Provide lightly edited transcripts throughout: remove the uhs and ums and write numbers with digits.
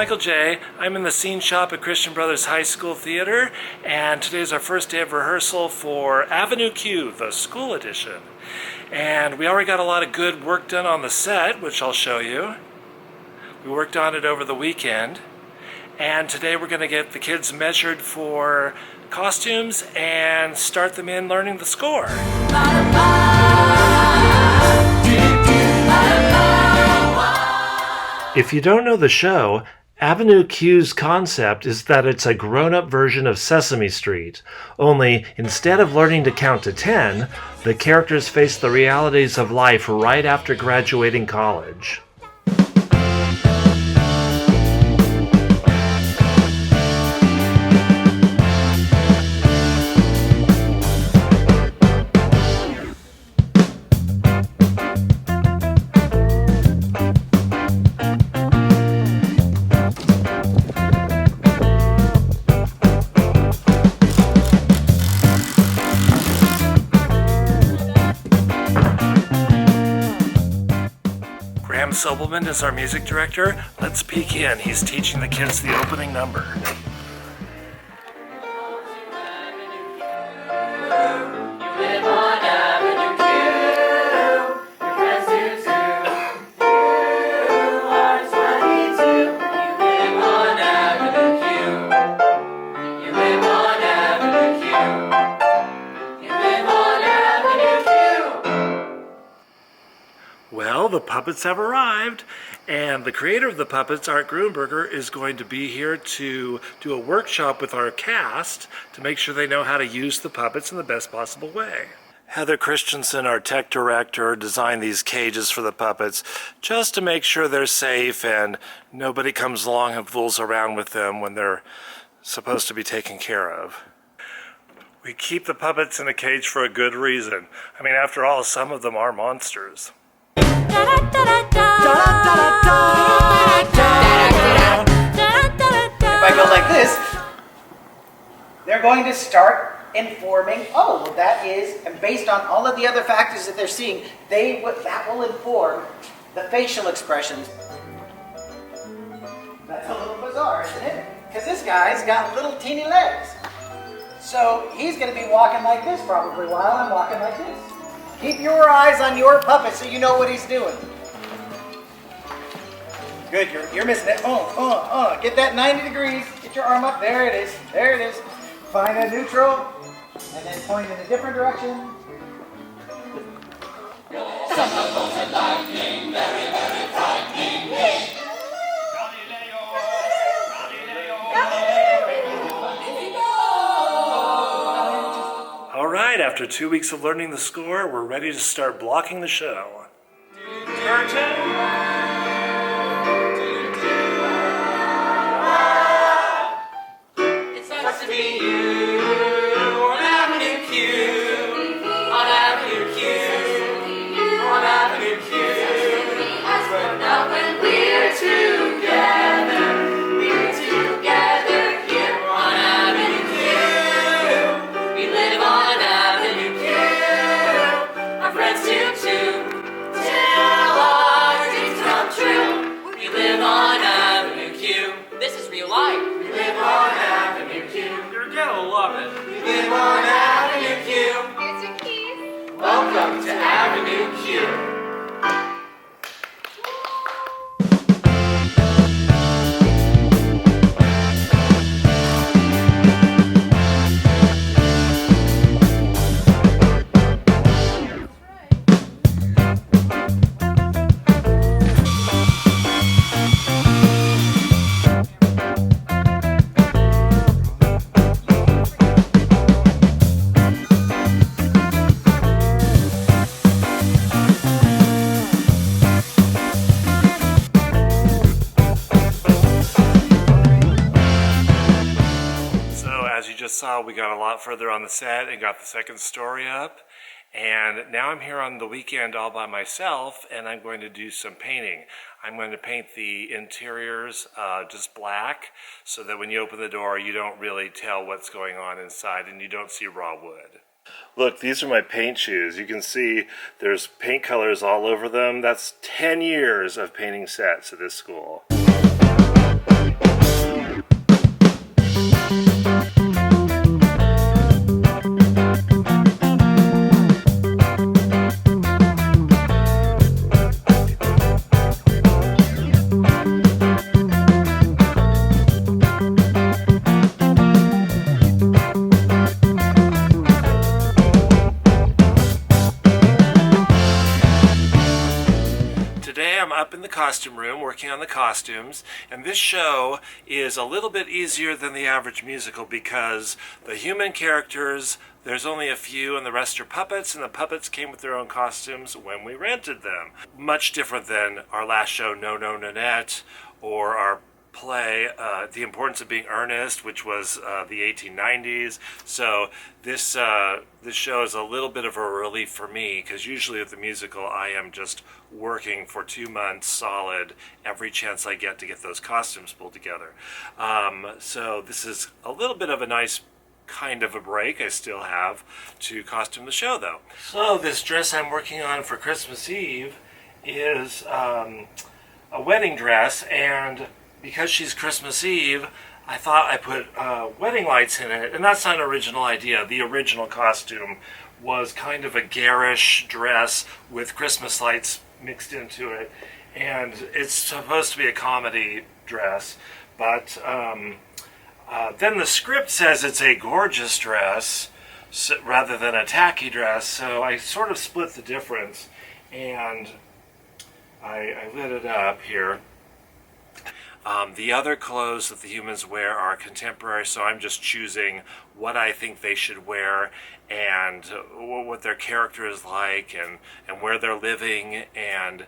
Michael J. I'm in the scene shop at Christian Brothers High School Theater, and today's our first day of rehearsal for Avenue Q, the school edition. And we already got a lot of good work done on the set, which I'll show you. We worked on it over the weekend, and today we're going to get the kids measured for costumes and start them in learning the score. If you don't know the show, Avenue Q's concept is that it's a grown-up version of Sesame Street, only instead of learning to count to 10, the characters face the realities of life right after graduating college. Sobelman is our music director. Let's peek in. He's teaching the kids the opening number. Well, the puppets have arrived, and the creator of the puppets, Art Grunberger, is going to be here to do a workshop with our cast to make sure they know how to use the puppets in the best possible way. Heather Christensen, our tech director, designed these cages for the puppets just to make sure they're safe and nobody comes along and fools around with them when they're supposed to be taken care of. We keep the puppets in a cage for a good reason. I mean, after all, some of them are monsters. If I go like this, they're going to start informing, oh, well that is, and based on all of the other factors that they're seeing, that will inform the facial expressions. That's a little bizarre, isn't it? Because this guy's got little teeny legs. So he's going to be walking like this probably while I'm walking like this. Keep your eyes on your puppet so you know what he's doing. Good, you're missing it. Get that 90 degrees. Get your arm up. There it is. There it is. Find a neutral, and then point in a different direction. All right, after 2 weeks of learning the score, we're ready to start blocking the show. Curtain! Welcome to Avenue Q. Saw we got a lot further on the set and got the second story up, and now I'm here on the weekend all by myself, and I'm going to do some painting. I'm going to paint the interiors just black so that when you open the door you don't really tell what's going on inside and you don't see raw wood. Look, these are my paint shoes. You can see there's paint colors all over them. That's 10 years of painting sets at this school. am up in the costume room working on the costumes, and this show is a little bit easier than the average musical because the human characters, there's only a few and the rest are puppets, and the puppets came with their own costumes when we rented them. Much different than our last show, No No Nanette, or our play, The Importance of Being Earnest, which was the 1890s. So this show is a little bit of a relief for me, because usually with the musical I am just working for 2 months solid every chance I get to get those costumes pulled together. So this is a little bit of a nice kind of a break I still have to costume the show, though. So this dress I'm working on for Christmas Eve is a wedding dress, and because she's Christmas Eve, I thought I put wedding lights in it, and that's not an original idea. The original costume was kind of a garish dress with Christmas lights mixed into it, and it's supposed to be a comedy dress, but then the script says it's a gorgeous dress rather than a tacky dress, so I sort of split the difference, and I lit it up here. The other clothes that the humans wear are contemporary, so I'm just choosing what I think they should wear and what their character is like and where they're living, and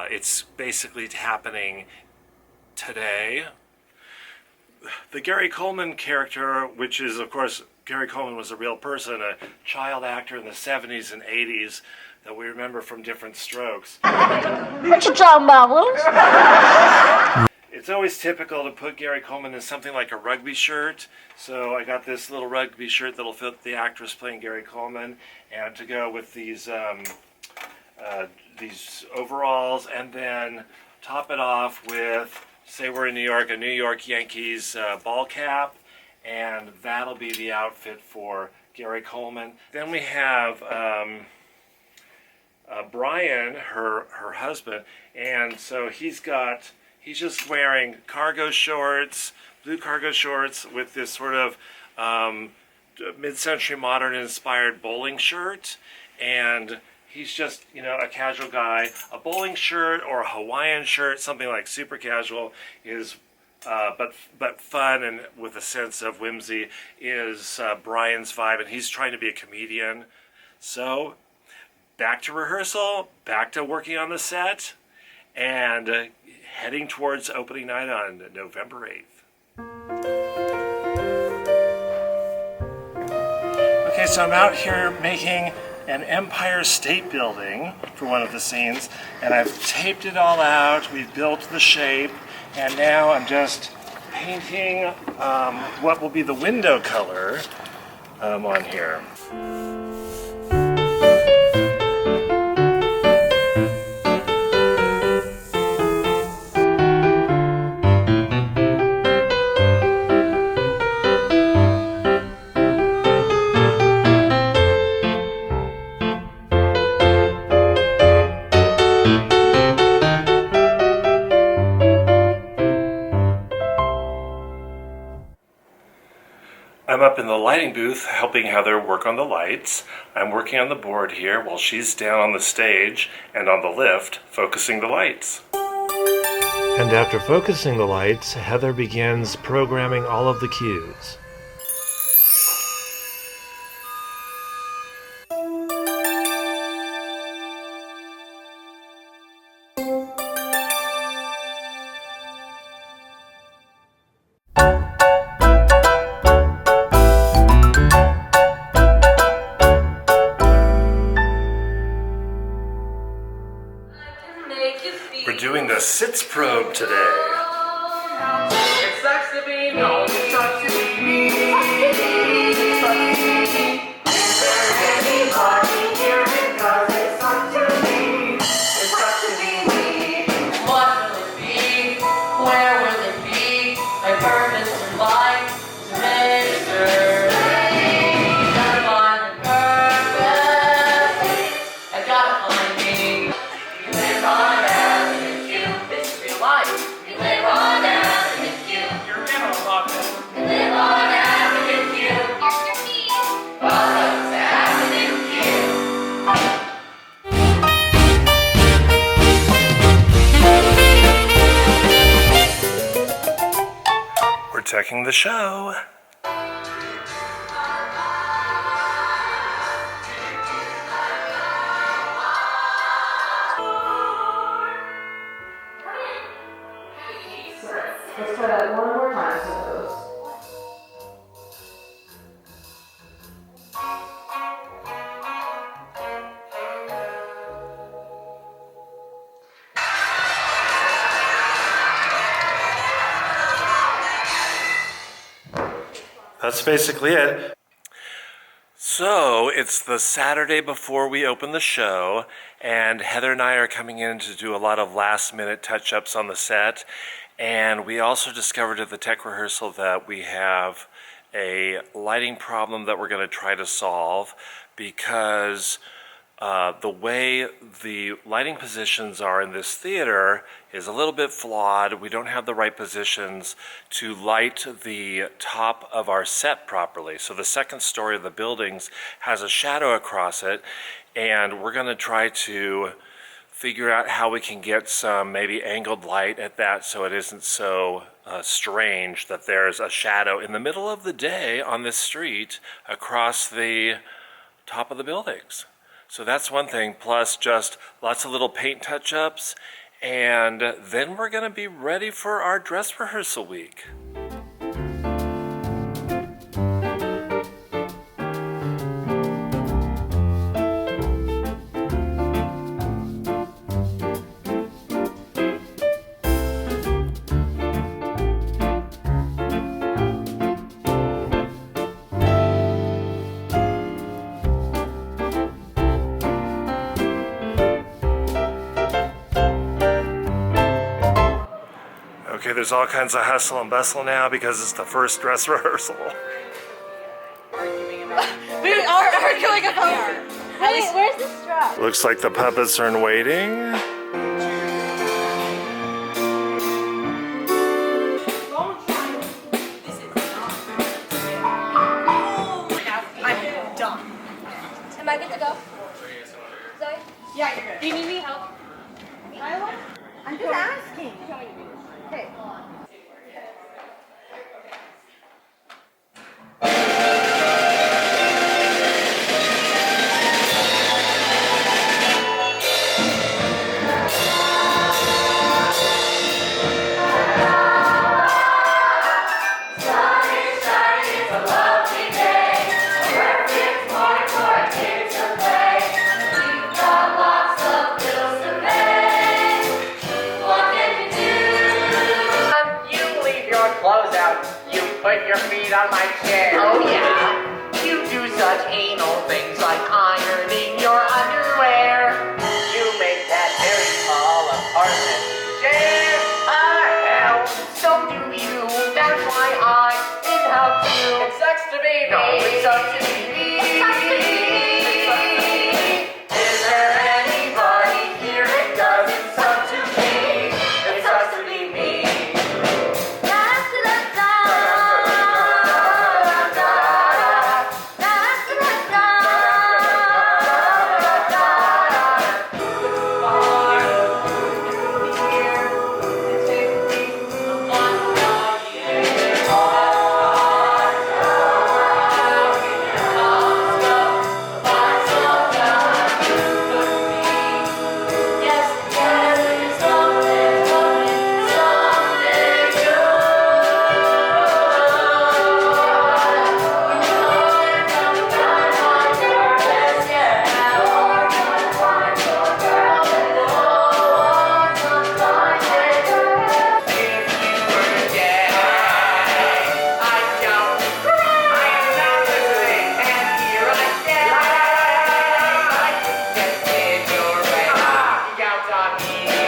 it's basically happening today. The Gary Coleman character, which is, of course, Gary Coleman was a real person, a child actor in the 70s and 80s that we remember from Different Strokes. What you talking about, Willis? It's always typical to put Gary Coleman in something like a rugby shirt, so I got this little rugby shirt that'll fit the actress playing Gary Coleman, and to go with these overalls, and then top it off with, say we're in New York, a New York Yankees ball cap, and that'll be the outfit for Gary Coleman. Then we have Brian, her husband, and so he's just wearing cargo shorts, blue cargo shorts with this sort of mid-century modern inspired bowling shirt, and he's just, a casual guy. A bowling shirt or a Hawaiian shirt, something like super casual, is but fun and with a sense of whimsy, is Brian's vibe, and he's trying to be a comedian. So back to rehearsal, back to working on the set, and heading towards opening night on November 8th. Okay, so I'm out here making an Empire State Building for one of the scenes, and I've taped it all out, we've built the shape, and now I'm just painting what will be the window color on here. I'm up in the lighting booth helping Heather work on the lights. I'm working on the board here while she's down on the stage and on the lift focusing the lights. And after focusing the lights, Heather begins programming all of the cues. We're doing the sits probe today. It sucks to be no, it sucks to be me. Is there anybody here because it sucks to be? It sucks to be me. What will it be? Where will it be? My purpose in life is a mystery. Gotta find the purpose. I gotta find me. You live on Avenue Q. This is real life. You live on Avenue Q. You're gonna love it. You live on Avenue Q. checking the show. Let's try that one more time, suppose. That's basically it. So it's the Saturday before we open the show, and Heather and I are coming in to do a lot of last-minute touch-ups on the set. And we also discovered at the tech rehearsal that we have a lighting problem that we're going to try to solve, because the way the lighting positions are in this theater is a little bit flawed. We don't have the right positions to light the top of our set properly. So the second story of the buildings has a shadow across it, and we're going to try to figure out how we can get some maybe angled light at that so it isn't so strange that there's a shadow in the middle of the day on this street across the top of the buildings. So that's one thing, plus just lots of little paint touch-ups, and then we're going to be ready for our dress rehearsal week. Okay, there's all kinds of hustle and bustle now because it's the first dress rehearsal. We are arguing about. Wait, where's the straw? Looks like the puppets are in waiting. I'm done. Am I good to go? Zoe? Yeah, you're good. Do you need me help? I'm just asking. Okay. Clothes out, you put your feet on my chair. Oh yeah, you do such anal things like ironing your underwear. You make that very small apartment share a hell. So do you, that's why I did help you. It sucks to be me. No, it sucks to be me. It sucks to be me. Is there anybody here it doesn't suck to be? It sucks to be me. Out on me.